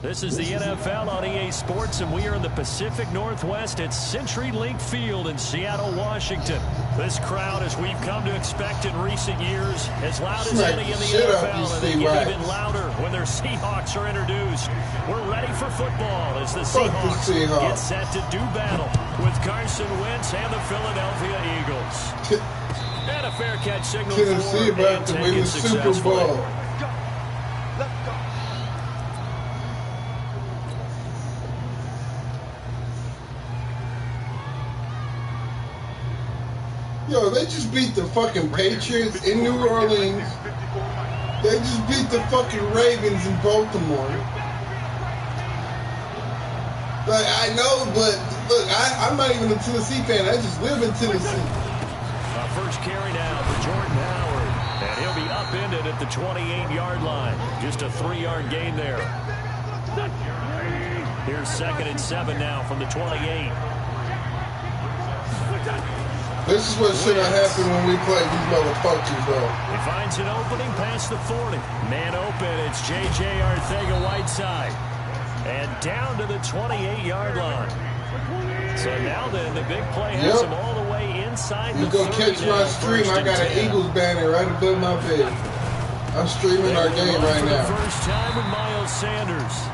This is the NFL on EA Sports, and we are in the Pacific Northwest at CenturyLink Field in Seattle, Washington. This crowd, as we've come to expect in recent years, as loud as any in the NFL, and they get even louder when their Seahawks are introduced. We're ready for football as the Seahawks get set to do battle with Carson Wentz and the Philadelphia Eagles. And a fair catch signal Tennessee about to win the Super Bowl. Yo, they just beat the fucking Patriots in New Orleans. They just beat the fucking Ravens in Baltimore. Like, I know, but look, I'm not even a Tennessee fan. I just live in Tennessee. First carry now for Jordan Howard. And he'll be upended at the 28-yard line. Just a 3-yard gain there. Here's 2nd and 7 now from the 28. This is what should have happened when we played these motherfuckers, though. He finds an opening past the 40. Man open, it's J.J. Arcega-Whiteside. And down to the 28-yard line. So now then, the big play has him all the way inside the 30. You go catch my stream. I got an Eagles banner right above my bed. I'm streaming our game right now. For the first time with Miles Sanders.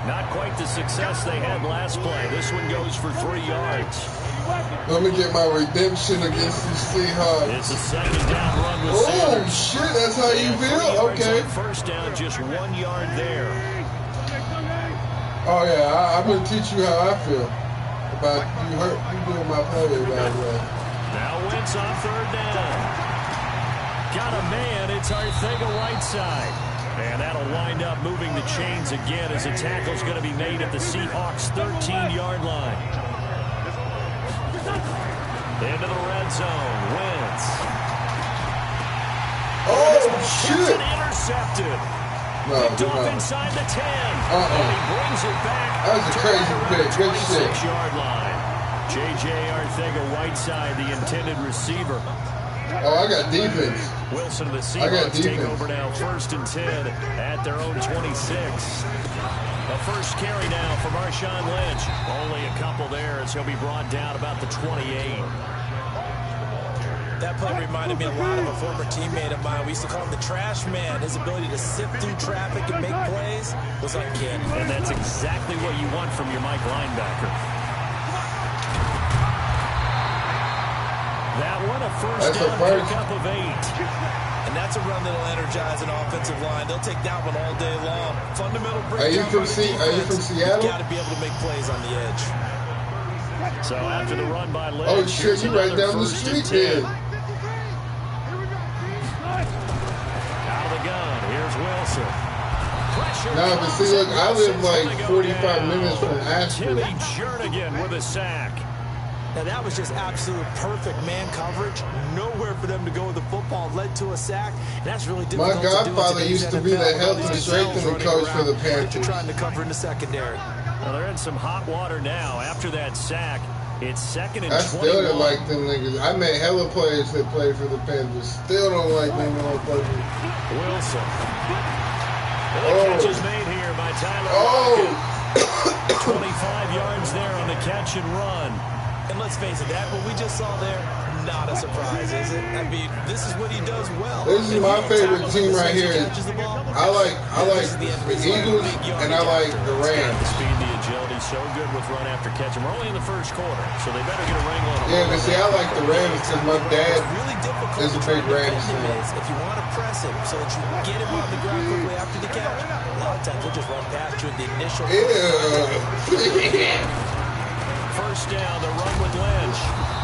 Not quite the success they had last play. This one goes for 3 yards. Let me get my redemption against these Seahawks. It's a 2nd down run with Sanders. Sanders. Shit, that's how you feel? Okay. First down, just 1 yard there. Oh, yeah, I'm going to teach you how I feel. About you doing my play, by the way. Now Wentz on 3rd down. Got a man, it's Arcega-Whiteside. And that'll wind up moving the chains again as a tackle's going to be made at the Seahawks' 13-yard line. Into the red zone, Wentz. Oh, shit. Intercepted. No, off inside the 10. And he brings it back. That was a crazy pick. Good shit. 26-yard line. J.J. Arcega-Whiteside, the intended receiver. Oh, I got defense. Wilson and the Seahawks take over now 1st and 10 at their own 26. The first carry now for Marshawn Lynch. Only a couple there as he'll be brought down about the 28. That play reminded me a lot of a former teammate of mine. We used to call him the trash man. His ability to sift through traffic and make plays was uncanny. And that's exactly what you want from your Mike linebacker. That one, a first down pickup of 8. And that's a run that'll energize an offensive line. They'll take that one all day long. Fundamental breakdown. Are you from Seattle? You've got to be able to make plays on the edge. So after the run by Lynch, oh shit, you right down the street there. Out of the gun, here's Wilson. Pressure. Now, but see, look, I live like 45 minutes from Asheville. Timmy Jernigan with a sack. Now that was just absolute perfect man coverage. Nowhere for them to go with the football. Led to a sack. That's really difficult. My godfather used to be the health and strengthening coach for the Panthers. Trying to cover in the secondary. Well, they're in some hot water now. After that sack, it's 2nd and 21. I still don't like them niggas. I met hella players that played for the Panthers. Still don't like them motherfuckers. Wilson. The catch is made here by Tyler. Oh! 25 yards there on the catch and run. And let's face it, that what we just saw there, not a surprise, is it? I mean, this is what he does well. This is my favorite team right here. I like the Eagles and I like the Rams. The speed, the agility, be so good with run after catch. And we're only in the first quarter, so they better get a wrangle on. Yeah, but see, I like the Rams because my dad is a big Rams fan. If you want to press him so that you get him on the ground quickly after the catch, a lot of times he'll just run past you in the initial. First down, the run with Lynch.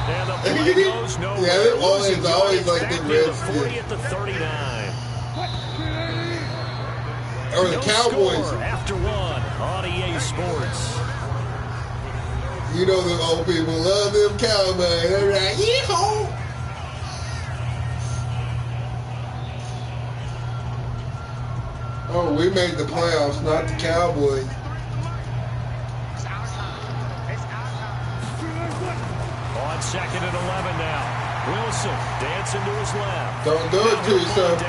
And the play goes nowhere. Yeah, it always like the Reds. 40 at the 39. Or the Cowboys. After one on EA Sports. You know the old people love them Cowboys. They're like, yeehaw! Oh, we made the playoffs, not the Cowboys. On second and 11 now. Wilson dancing to his left. Don't do it to yourself.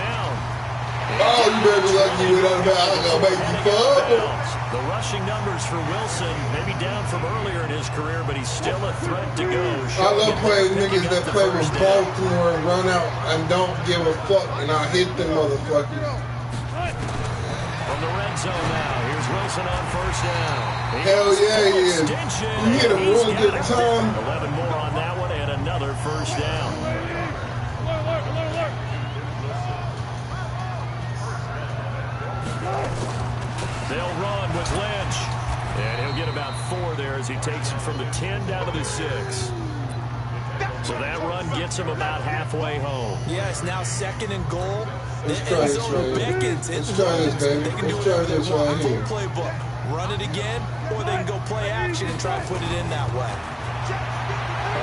Oh, you better be lucky you went out of bounds. I'm going to make you fumble. The rushing numbers for Wilson, maybe down from earlier in his career, but he's still a threat to go. I love playing niggas that play with Baltimore and run out and don't give a fuck, and I hit them motherfuckers. From the red zone now, here's Wilson on first down. Hell yeah, he is. You hit him one good time. 11 more on that one and another first down. They'll run with Lynch. And he'll get about 4 there as he takes it from the 10 down to the 6. So that run gets him about halfway home. Yeah, it's now second and goal. Let's try this right here. Let's try this, baby. Let's try this right here. Playbook. Run it again, or they can go play action and try to put it in that way.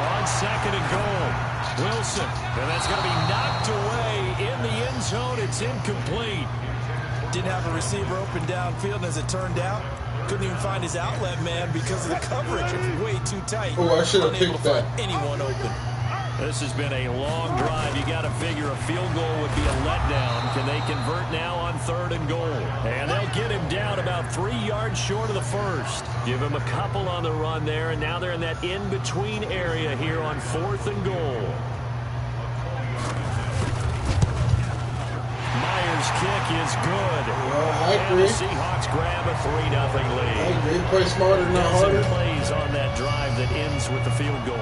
On second and goal, Wilson. And that's going to be knocked away in the end zone. It's incomplete. Didn't have a receiver open downfield, and as it turned out, couldn't even find his outlet man because of the coverage. It's way too tight. Oh, I should have picked that. Anyone open. This has been a long drive. You got to figure a field goal would be a letdown. Can they convert now on third and goal? And they'll get him down about 3 yards short of the first. Give him a couple on the run there, and now they're in that in-between area here on fourth and goal. Myers' kick is good. I agree. And the Seahawks grab a 3-0 lead. I agree. Play smarter, not harder. Plays on that drive that ends with the field goal.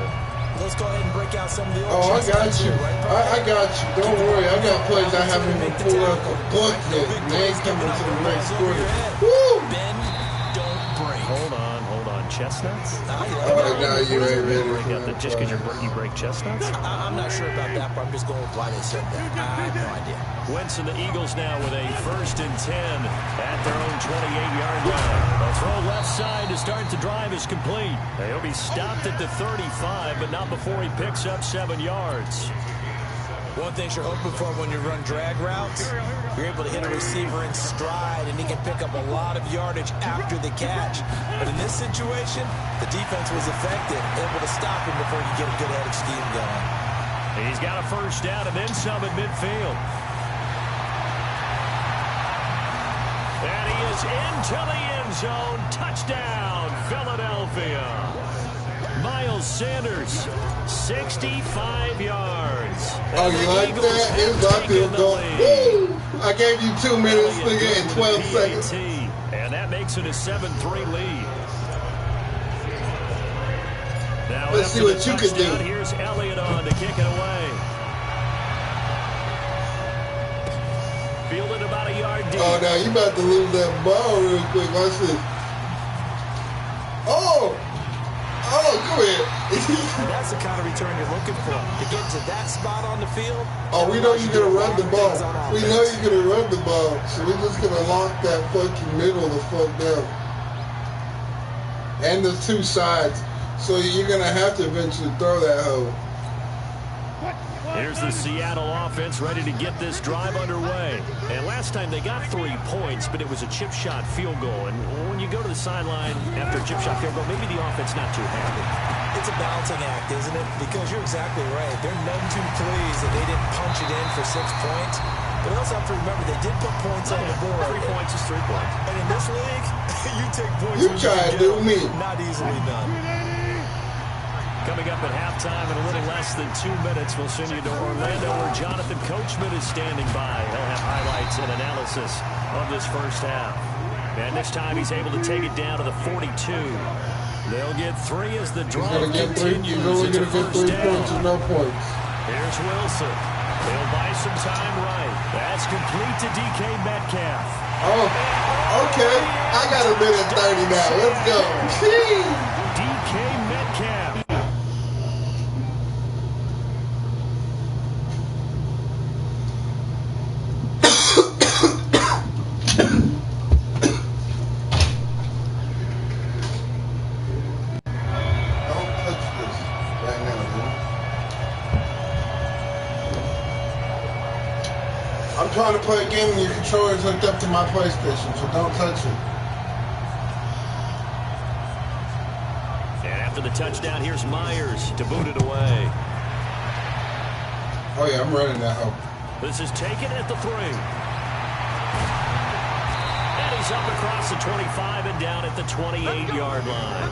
Let's go ahead and break out some of the Oh, I got you. I got you. Don't worry. I got plays I haven't even pulled up a book yet. They ain't coming to the next quarter. Woo! Bend, don't break. Hold on. Chestnuts? Oh, now you ain't ready. Just because you break chestnuts? I'm not sure about that, but I'm just going with why they said that. I have no idea. Wentz and the Eagles now with a 1st and 10 at their own 28-yard line. The throw left side to start the drive is complete. He'll be stopped at the 35, but not before he picks up 7 yards. One thing you're hoping for when you run drag routes, you're able to hit a receiver in stride, and he can pick up a lot of yardage after the catch. But in this situation, the defense was effective, able to stop him before he could get a good head of steam going. He's got a first down and then some at midfield. And he is into the end zone. Touchdown, Philadelphia. Miles Sanders, 65 yards. Oh, you like that? It was my field goal. Woo! I gave you 2 minutes, nigga, and 12 seconds. And that makes it a 7-3 lead. Now let's see what you can do. Here's Elliott on to kick it away. Fielded about a yard deep. Oh, now you about to lose that ball real quick. Watch this. Oh! Oh, come here. That's the kind of return you're looking for. To get to that spot on the field. Oh, we know you're going to run the ball. We know you're going to run the ball. So we're just going to lock that fucking middle the fuck down. And the 2 sides. So you're going to have to eventually throw that hoe. Here's the Seattle offense ready to get this drive underway. And last time they got 3 points, but it was a chip shot field goal. And when you go to the sideline after a chip shot field goal, maybe the offense not too happy. It's a balancing act, isn't it? Because you're exactly right. They're none too pleased that they didn't punch it in for 6 points. But also have to remember they did put points on the board. 3 points is 3 points. And in this league, you take points. You try to do me. Not easily done. Coming up at halftime in a little less than 2 minutes, we'll send you to Orlando where Jonathan Coachman is standing by. He'll have highlights and analysis of this first half. And this time he's able to take it down to the 42. They'll get 3 as the drive continues. He's only going to get 3 points and no points. Here's Wilson. He'll buy some time right. That's complete to DK Metcalf. Oh, okay. I got a minute 30 now. Let's go. DK Metcalf. I'm trying to play a game and your controller's hooked up to my PlayStation, so don't touch it. And after the touchdown, here's Myers to boot it away. Oh, yeah, I'm running that hoe. This is taken at the 3. And he's up across the 25 and down at the 28-yard line.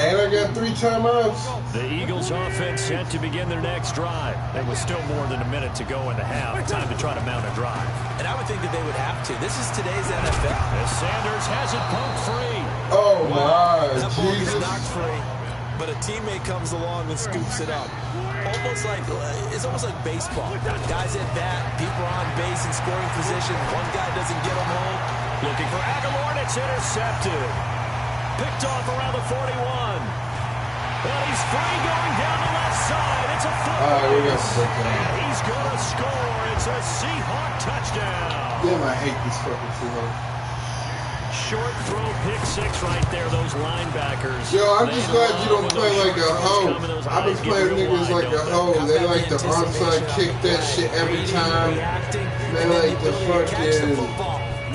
And I got 3 timeouts. The Eagles offense set to begin their next drive. There was still more than a minute to go in the half. Time to try to mount a drive. And I would think that they would have to. This is today's NFL. As Sanders has it pumped free. Oh, my That ball Jesus. is knocked free, but a teammate comes along and scoops it up. It's almost like baseball. Guys at bat, people are on base in scoring position. One guy doesn't get them home. Looking for Aguilar, and it's intercepted. Picked off around the 41. Well, he's free going down the left side. It's a foot race. And he's going to score. It's a Seahawk touchdown. Damn, I hate these fucking Seahawks. Short throw, pick 6 right there, those linebackers. Yo, I'm just glad you don't play like a hoe. I've been playing niggas like a hoe. They like to onside kick that shit every time. They like to fucking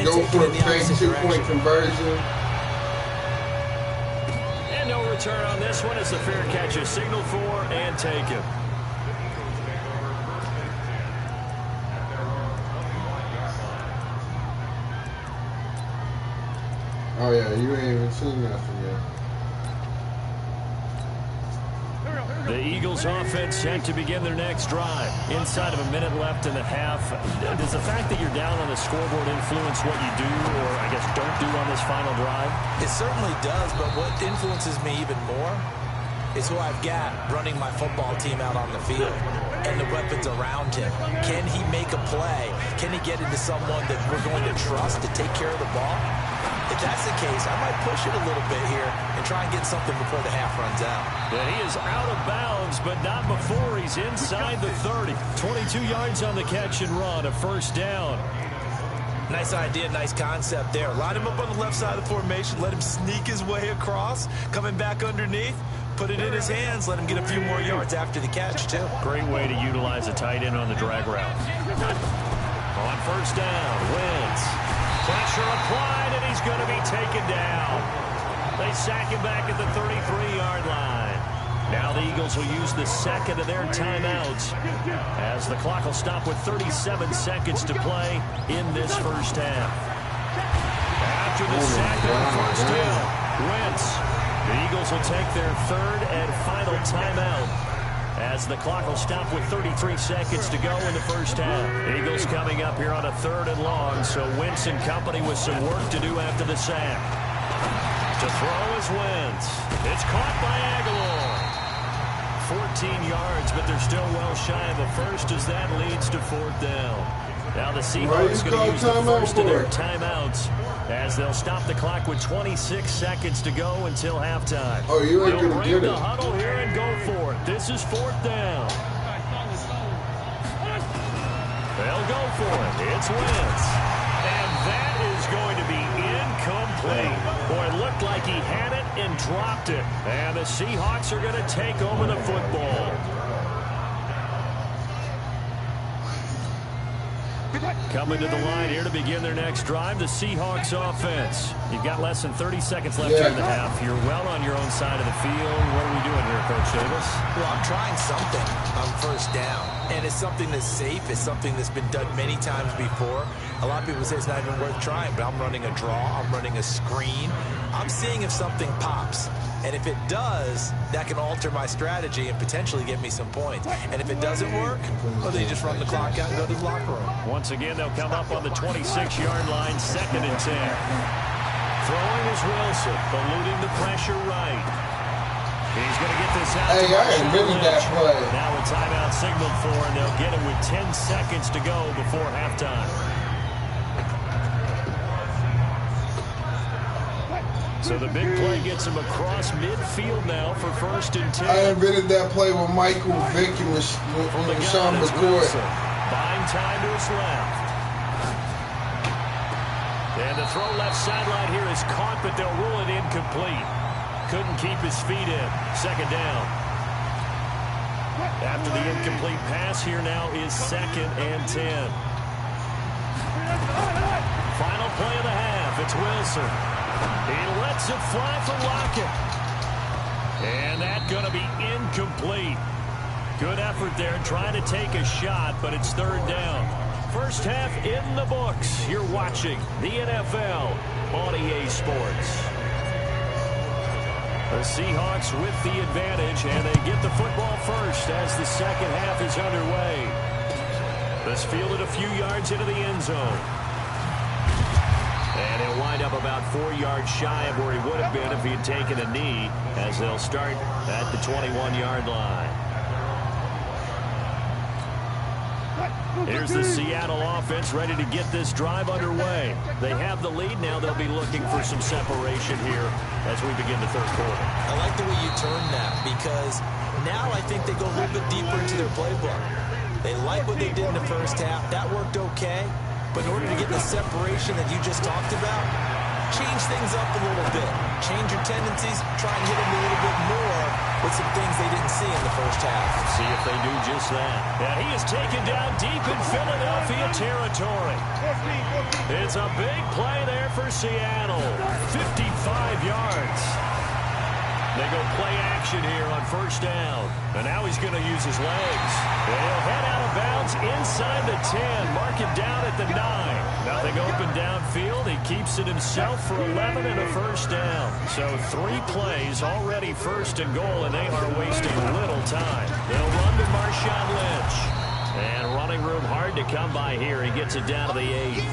go for a fake 2-point conversion. No return on this one as the fair catch is signaled for and taken. Oh yeah, you ain't even seen nothing yet. The Eagles offense set to begin their next drive. Inside of a minute left in the half. Does the fact that you're down on the scoreboard influence what you do, or I guess don't do on this final drive? It certainly does, but what influences me even more is who I've got running my football team out on the field and the weapons around him. Can he make a play? Can he get into someone that we're going to trust to take care of the ball? If that's the case, I might push it a little bit here and try and get something before the half runs out. Yeah, he is out of bounds, but not before he's inside the 30. 22 yards on the catch and run, a first down. Nice idea, nice concept there. Line him up on the left side of the formation, let him sneak his way across, coming back underneath, put it in his hands, let him get a few more yards after the catch, too. Great way to utilize a tight end on the drag route. On first down, Wentz. Pressure applied, and he's going to be taken down. They sack him back at the 33-yard line. Now the Eagles will use the second of their timeouts as the clock will stop with 37 seconds to play in this first half. After the sack on first down, Wentz. The Eagles will take their third and final timeout as the clock will stop with 33 seconds to go in the first half. Eagles coming up here on a 3rd and long, so Wentz and company with some work to do after the sack. To throw is Wentz. It's caught by Aguilar. 14 yards, but they're still well shy of the first as that leads to 4th down. Now the Seahawks going to use the first of their timeouts as they'll stop the clock with 26 seconds to go until halftime. Oh, you ain't They'll going to break get the it. huddle here and go for it. This is 4th down. They'll go for it. It's Wentz. And that is going to be incomplete. Boy, it looked like he had it and dropped it. And the Seahawks are going to take over the football. Coming to the line here to begin their next drive, the Seahawks offense. You've got less than 30 seconds left here in the half. You're well on your own side of the field. What are we doing here, Coach Davis? Well, I'm trying something on first down. And it's something that's safe. It's something that's been done many times before. A lot of people say it's not even worth trying, but I'm running a draw. I'm running a screen. I'm seeing if something pops. And if it does, that can alter my strategy and potentially get me some points. And if it doesn't work, well, then you just run the clock out and go to the locker room. Once again, they'll come up on the 26-yard line, 2nd and 10. Throwing is Wilson, eluding the pressure right. He's going to get this out. Hey, I admitted that play. Now a timeout signaled for, and they'll get it with 10 seconds to go before halftime. So the big play gets him across midfield now for 1st and 10. I invented that play with Michael Vick and Sean McCoy. Buying time to his left. And the throw left sideline here is caught, but they'll rule it incomplete. Couldn't keep his feet in. 2nd down. After the incomplete pass, here now is 2nd and 10. Final play of the half. It's Wilson. He lets it fly for Lockett. And that's going to be incomplete. Good effort there trying to take a shot, but it's 3rd down. First half in the books. You're watching the NFL on EA Sports. The Seahawks with the advantage, and they get the football first as the second half is underway. This fielded a few yards into the end zone. And he'll wind up about 4 yards shy of where he would have been if he had taken a knee, as they'll start at the 21-yard line. Here's the Seattle offense ready to get this drive underway. They have the lead. Now they'll be looking for some separation here as we begin the 3rd quarter. I like the way you turn that, because now I think they go a little bit deeper into their playbook. They like what they did in the first half. That worked okay. But in order to get the separation that you just talked about, change things up a little bit. Change your tendencies. Try and hit them a little bit more with some things they didn't see in the first half. See if they do just that. And he is taken down deep in Philadelphia territory. It's a big play there for Seattle. 55 yards. They go play action here on 1st down. And now he's going to use his legs. And he'll head out of bounds inside the 10. Mark it down at the 9. Nothing open downfield. He keeps it himself for 11 and a 1st down. So 3 plays already 1st and goal, and they are wasting little time. They'll run to Marshawn Lynch. And running room hard to come by here. He gets it down to the 8.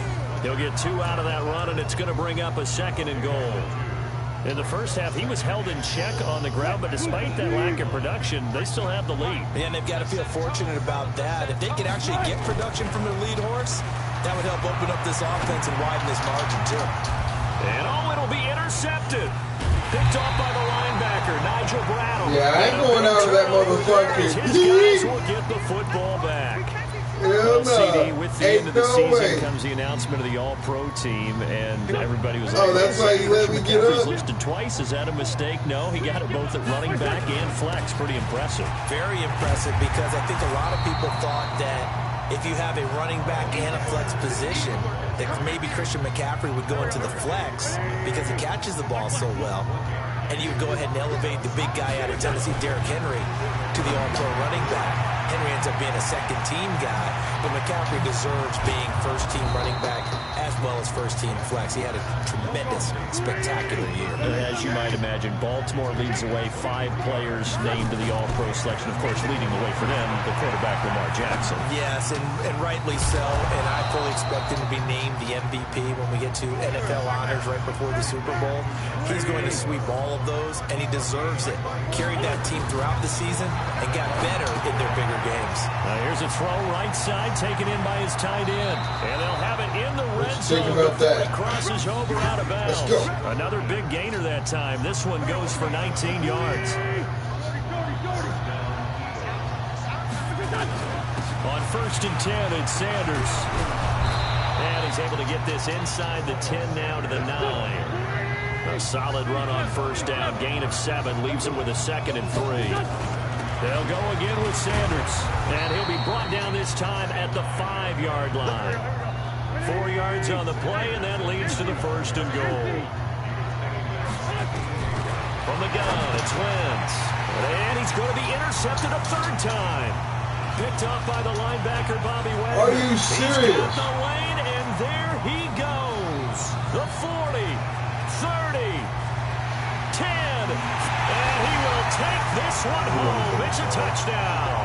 He'll get 2 out of that run, and it's going to bring up a 2nd and goal. In the first half, he was held in check on the ground, but despite that lack of production, they still have the lead. Yeah, and they've got to feel fortunate about that. If they could actually get production from their lead horse, that would help open up this offense and widen this margin, too. And it'll be intercepted. Picked off by the linebacker, Nigel Brattle. Yeah, I ain't going out of that motherfucker. His guys will get the football back. Hell no. CD, with the end of the no season way. comes the announcement of the All-Pro team, and everybody was like, oh, that's why you let me get McCaffrey's up? listed twice. Is that a mistake? No, he got it both at running back and flex. Pretty impressive. Very impressive, because I think a lot of people thought that if you have a running back and a flex position, that maybe Christian McCaffrey would go into the flex because he catches the ball so well. And you would go ahead and elevate the big guy out of Tennessee, Derrick Henry, to the All-Pro running back. Henry ends up being a second-team guy, but McCaffrey deserves being first-team running back as well as first-team flex. He had a tremendous, spectacular year. As you might imagine, Baltimore leads the way. 5 players named to the All-Pro selection. Of course, leading the way for them, the quarterback, Lamar Jackson. Yes, and rightly so, and I fully expect him to be named the MVP when we get to NFL honors right before the Super Bowl. He's going to sweep all of those, and he deserves it. Carried that team throughout the season and got better in their bigger games. Now here's a throw right side, taken in by his tight end. And they'll have it in the red zone. Think about that. He crosses over out of bounds. Let's go. Another big gainer that time. This one goes for 19 yards. On 1st and 10, it's Sanders. And he's able to get this inside the 10 now to the 9. A solid run on 1st down. Gain of 7 leaves him with a 2nd and 3. They'll go again with Sanders. And he'll be brought down this time at the 5-yard line. 4 yards on the play, and that leads to the 1st and goal. From the gun, it's Wentz. And he's going to be intercepted a 3rd time. Picked off by the linebacker, Bobby Wagner. Are you serious? He's got the lane, and there he goes. The 40, 30, 10. this one home. It's a touchdown.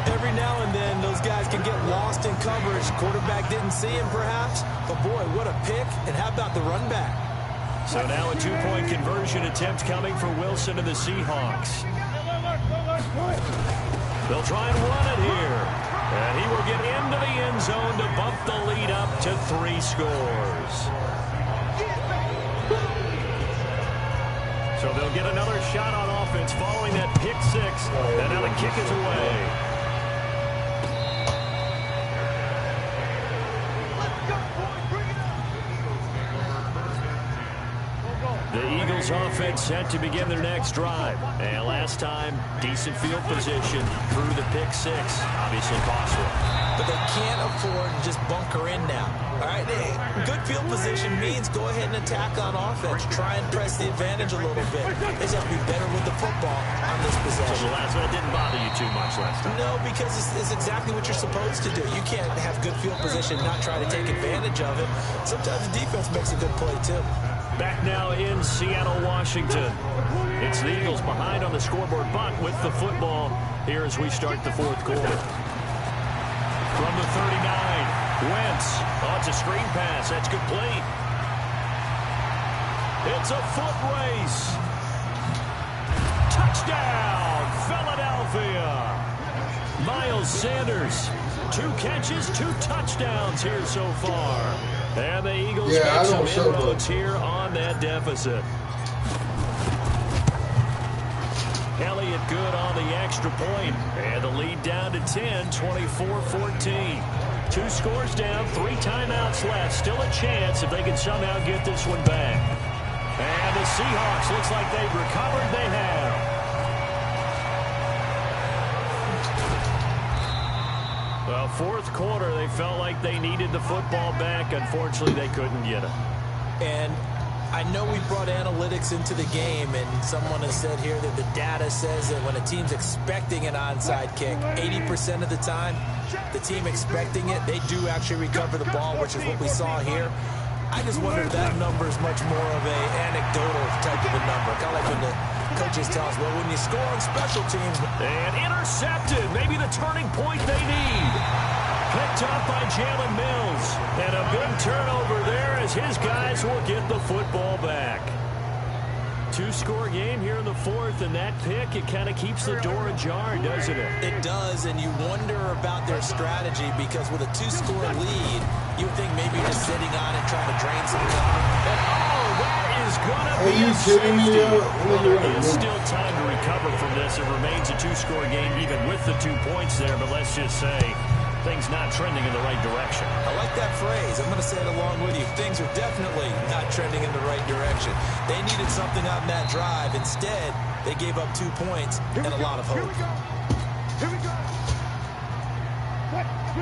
Every now and then, those guys can get lost in coverage. Quarterback didn't see him, perhaps. But, boy, what a pick. And how about the run back? So now a two-point conversion attempt coming for Wilson and the Seahawks. They'll try and run it here. And he will get into the end zone to bump the lead up to 3 scores. So they'll get another shot on offense following that pick 6. And now the kick is away. The Eagles offense set to begin their next drive. And last time, decent field position through the pick 6. Obviously costly. But they can't afford to just bunker in now. All right, good field position means go ahead and attack on offense. Try and press the advantage a little bit. They just have to be better with the football on this possession. So the last one didn't bother you too much last time? No, because it's exactly what you're supposed to do. You can't have good field position and not try to take advantage of it. Sometimes the defense makes a good play, too. Back now in Seattle, Washington. It's the Eagles behind on the scoreboard, but with the football here as we start the 4th quarter. From the 39, Wentz. Oh, it's a screen pass. That's complete. It's a foot race. Touchdown, Philadelphia. Miles Sanders. 2 catches, 2 touchdowns here so far. And the Eagles make some inroads here on that deficit. Elliott good on the extra point. And the lead down to 10, 24-14. 2 scores down, 3 timeouts left. Still a chance if they can somehow get this one back. And the Seahawks, looks like they've recovered. They have. Well, 4th quarter, they felt like they needed the football back. Unfortunately, they couldn't get it. And I know we brought analytics into the game, and someone has said here that the data says that when a team's expecting an onside kick, 80% of the time, the team expecting it, they do actually recover the ball, which is what we saw here. I just wonder if that number is much more of a anecdotal type of a number. Kind of like when the coaches tell us, well, when you score on special teams. And intercepted. Maybe the turning point they need. Picked up by Jalen Mills. And a big turnover there as his guys will get the football back. 2-score game here in the 4th, and that pick, it kind of keeps the door ajar, doesn't it? It does, and you wonder about their strategy because with a 2-score lead, you would think maybe you're just sitting on it trying to drain some time. And that is going to be a safety. Well, there is still time to recover from this. It remains a 2-score game even with the 2 points there, but let's just say things not trending in the right direction. I like that phrase. I'm going to say it along with you. Things are definitely not trending in the right direction. They needed something on that drive. Instead, they gave up 2 points and a lot of hope. Here we go.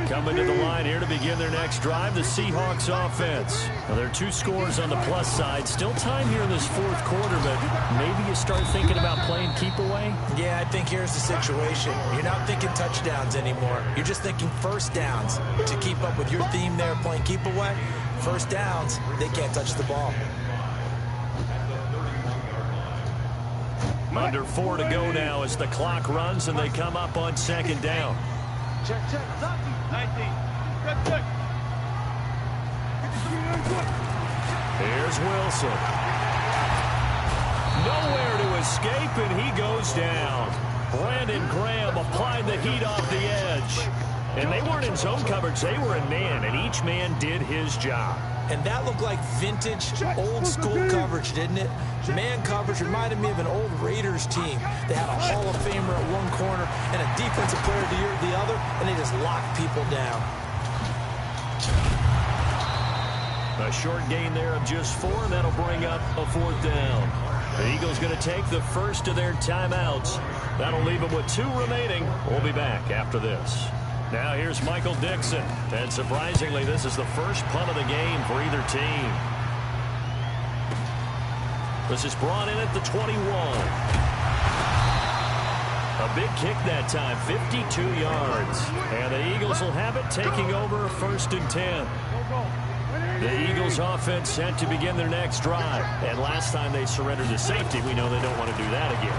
Coming to the line here to begin their next drive, the Seahawks offense. Well, there are 2 scores on the plus side. Still time here in this 4th quarter, but maybe you start thinking about playing keep away? Yeah, I think here's the situation. You're not thinking touchdowns anymore. You're just thinking first downs. To keep up with your theme there, playing keep away, first downs, they can't touch the ball. Under 4 to go now as the clock runs and they come up on 2nd down. Check. 19. Good. Here's Wilson. Nowhere to escape, and he goes down. Brandon Graham applied the heat off the edge. And they weren't in zone coverage. They were in man, and each man did his job. And that looked like vintage, old-school coverage, didn't it? Man coverage reminded me of an old Raiders team. They had a Hall of Famer at one corner and a defensive player of the year at the other, and they just locked people down. A short gain there of just 4, and that'll bring up a 4th down. The Eagles going to take the first of their timeouts. That'll leave them with 2 remaining. We'll be back after this. Now here's Michael Dixon. And surprisingly, this is the first punt of the game for either team. This is brought in at the 21. A big kick that time, 52 yards. And the Eagles will have it taking over 1st and 10. The Eagles offense set to begin their next drive. And last time they surrendered to safety, we know they don't want to do that again.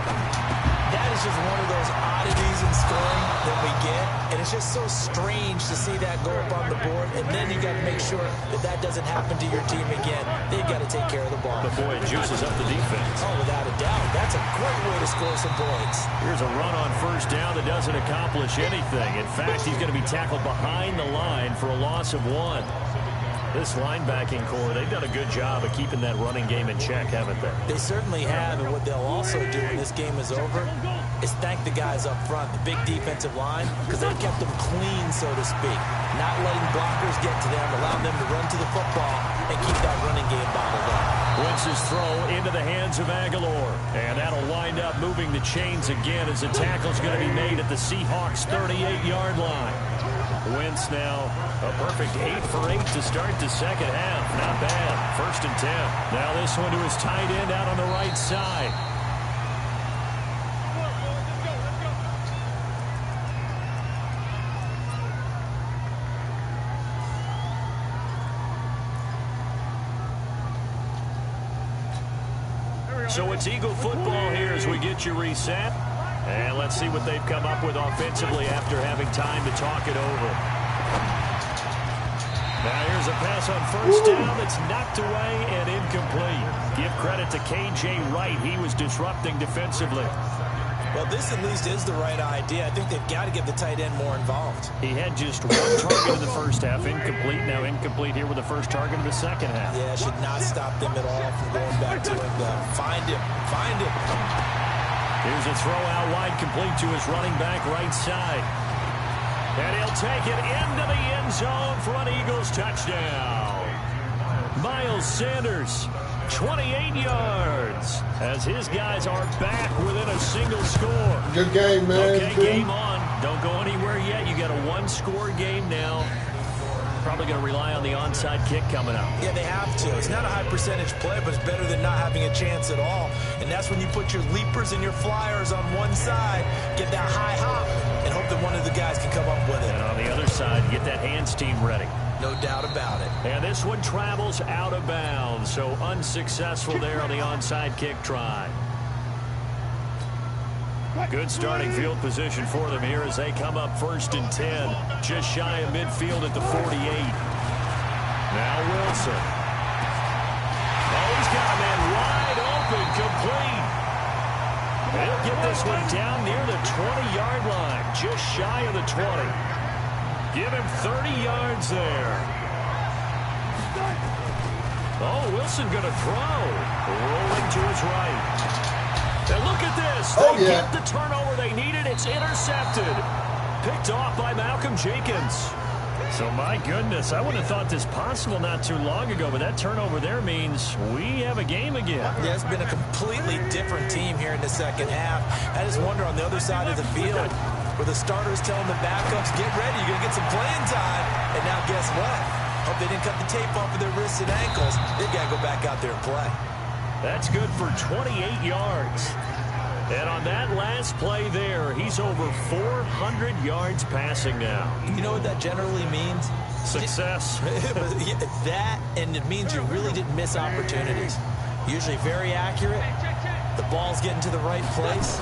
That is just one of those oddities in scoring that we get. And it's just so strange to see that go up on the board. And then you got to make sure that that doesn't happen to your team again. They've got to take care of the ball. But boy, it juices up the defense. Oh, without a doubt. That's a great way to score some points. Here's a run on first down that doesn't accomplish anything. In fact, he's going to be tackled behind the line for a loss of 1. This linebacking core, they've done a good job of keeping that running game in check, haven't they? They certainly have, and what they'll also do when this game is over is thank the guys up front, the big defensive line, because they've kept them clean, so to speak. Not letting blockers get to them, allowing them to run to the football and keep that running game bottled up. Wentz's throw into the hands of Aguilar, and that'll wind up moving the chains again as the tackle's going to be made at the Seahawks' 38-yard line. Wentz now a perfect 8 for 8 to start the second half. Not bad. 1st and 10. Now this one to his tight end out on the right side. So it's Eagle football here as we get you reset. And let's see what they've come up with offensively after having time to talk it over. Now here's a pass on first down that's knocked away and incomplete. Give credit to K.J. Wright. He was disrupting defensively. Well, this at least is the right idea. I think they've got to get the tight end more involved. He had just 1 target in the first half. Incomplete. Now incomplete here with the first target of the second half. Yeah, should not stop them at all from going back to him. Find him. Find him. Here's a throw out wide, complete to his running back right side. And he'll take it into the end zone for an Eagles touchdown. Miles Sanders, 28 yards, as his guys are back within a single score. Good game, man. Okay, game on. Don't go anywhere yet. You got a 1-score game now. Probably going to rely on the onside kick coming up. Yeah, they have to. It's not a high percentage play, but it's better than not having a chance at all. And that's when you put your leapers and your flyers on one side, get that high hop, and hope that one of the guys can come up with it. And on the other side, get that hands team ready. No doubt about it. And this one travels out of bounds, so unsuccessful there on the onside kick try. Good starting field position for them here as they come up 1st and 10. Just shy of midfield at the 48. Now Wilson. Oh, he's got a man wide open, complete. They'll get this one down near the 20-yard line, just shy of the 20. Give him 30 yards there. Oh, Wilson going to throw. Rolling to his right. And look at this. They get the turnover they needed. It's intercepted. Picked off by Malcolm Jenkins. So, my goodness, I wouldn't have thought this possible not too long ago, but that turnover there means we have a game again. Yeah, it's been a completely different team here in the second half. I just wonder on the other side of the field where the starters telling the backups, get ready, you're going to get some playing time. And now guess what? Hope they didn't cut the tape off of their wrists and ankles. They've got to go back out there and play. That's good for 28 yards. And on that last play there, he's over 400 yards passing now. You know what that generally means? Success. That, and it means you really didn't miss opportunities. Usually very accurate. The ball's getting to the right place.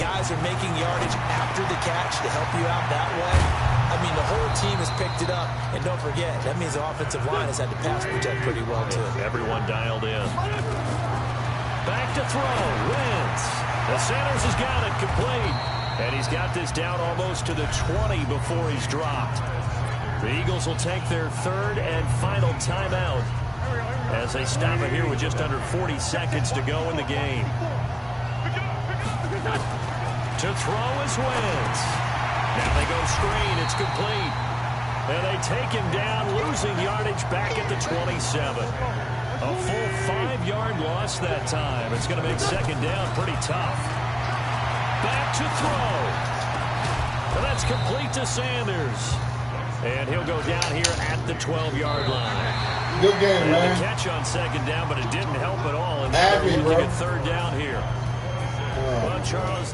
Guys are making yardage after the catch to help you out that way. I mean, the whole team has picked it up. And don't forget, that means the offensive line has had to pass protect pretty well, too. Everyone dialed in. Back to throw. Wentz. The Sanders has got it complete. And he's got this down almost to the 20 before he's dropped. The Eagles will take their 3rd and final timeout as they stop it here with just under 40 seconds to go in the game. To throw is Wentz. Now they go screen. It's complete. And they take him down, losing yardage back at the 27. A full 5-yard loss that time. It's going to make second down pretty tough. Back to throw. And that's complete to Sanders. And he'll go down here at the 12-yard line. Good game, man. The catch on second down, but it didn't help at all. And now they're looking at 3rd down here. Well, Charles...